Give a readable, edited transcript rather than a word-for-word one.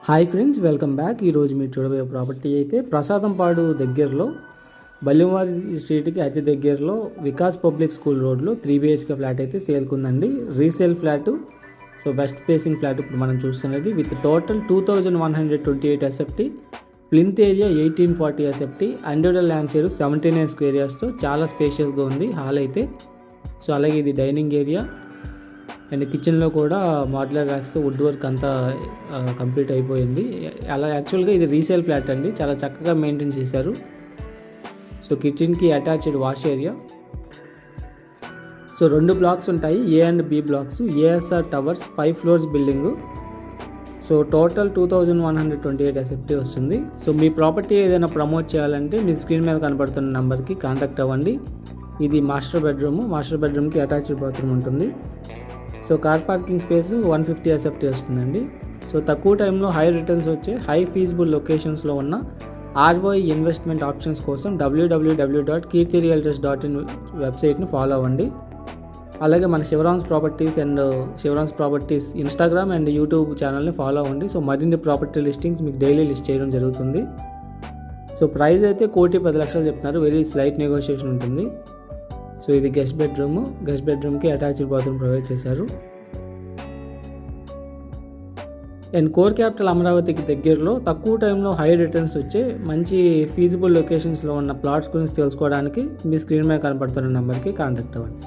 Hi friends, welcome back. ఈరోజు మీరు చూడబోయే ప్రాపర్టీ అయితే ప్రసాదంపాడు దగ్గరలో బల్లివారి స్ట్రీట్కి అతి దగ్గరలో వికాస్ పబ్లిక్ స్కూల్ రోడ్లో 3 BHK ఫ్లాట్ అయితే సేల్కుందండి. Resale flat. So west facing flat ఇప్పుడు మనం చూస్తున్నది with total 2128 SFT, plinth area 1840 SFT, individual land share 79 square యార్డ్స్తో చాలా స్పేషియస్గా ఉంది హాల్ అయితే. సో అలాగే ఇది డైనింగ్ ఏరియా అండ్ కిచెన్లో కూడా మాడ్యులర్ ర్యాక్స్తో వుడ్ వర్క్ అంతా కంప్లీట్ అయిపోయింది. అలా యాక్చువల్గా ఇది రీసేల్ ఫ్లాట్ అండి, చాలా చక్కగా మెయింటైన్ చేశారు. సో కిచెన్కి attached wash area. So 2 blocks ఉంటాయి, A and B blocks. ASR towers 5 floors building. So total 2128 SFT వస్తుంది. సో మీ ప్రాపర్టీ ఏదైనా ప్రమోట్ చేయాలంటే మీ స్క్రీన్ మీద కనబడుతున్న నెంబర్కి కాంటాక్ట్ అవ్వండి. ఇది మాస్టర్ బెడ్రూమ్కి అటాచ్డ్ బాత్రూమ్ ఉంటుంది. So car parking space 150 SFT వస్తుందండి. సో తక్కువ టైంలో హై రిటర్న్స్ వచ్చే హై ఫీజిబుల్ లొకేషన్స్లో ఉన్న ROI ఇన్వెస్ట్మెంట్ ఆప్షన్స్ కోసం www.keerthirealtors.in వెబ్సైట్ని ఫాలో అవ్వండి. అలాగే మన Sivaram's properties Instagram and YouTube ఛానల్ని ఫాలో అవ్వండి. సో మరిన్ని ప్రాపర్టీ లిస్టింగ్స్ మీకు డైలీ లిస్ట్ చేయడం జరుగుతుంది. సో ప్రైస్ అయితే 1,10,00,000 చెప్తున్నారు, వెరీ స్లైట్ నెగోషియేషన్ ఉంటుంది. సో ఇది గెస్ట్ బెడ్రూమ్కి అటాచ్డ్ బాత్రూమ్ ప్రొవైడ్ చేశారు. అండ్ కోర్ క్యాపిటల్ అమరావతికి దగ్గరలో తక్కువ టైంలో హై రిటర్న్స్ వచ్చే మంచి ఫీజిబుల్ లొకేషన్స్లో ఉన్న ప్లాట్స్ గురించి తెలుసుకోవడానికి మీ స్క్రీన్ మీద కనపడుతున్న నెంబర్కి కాంటాక్ట్ అవ్వండి.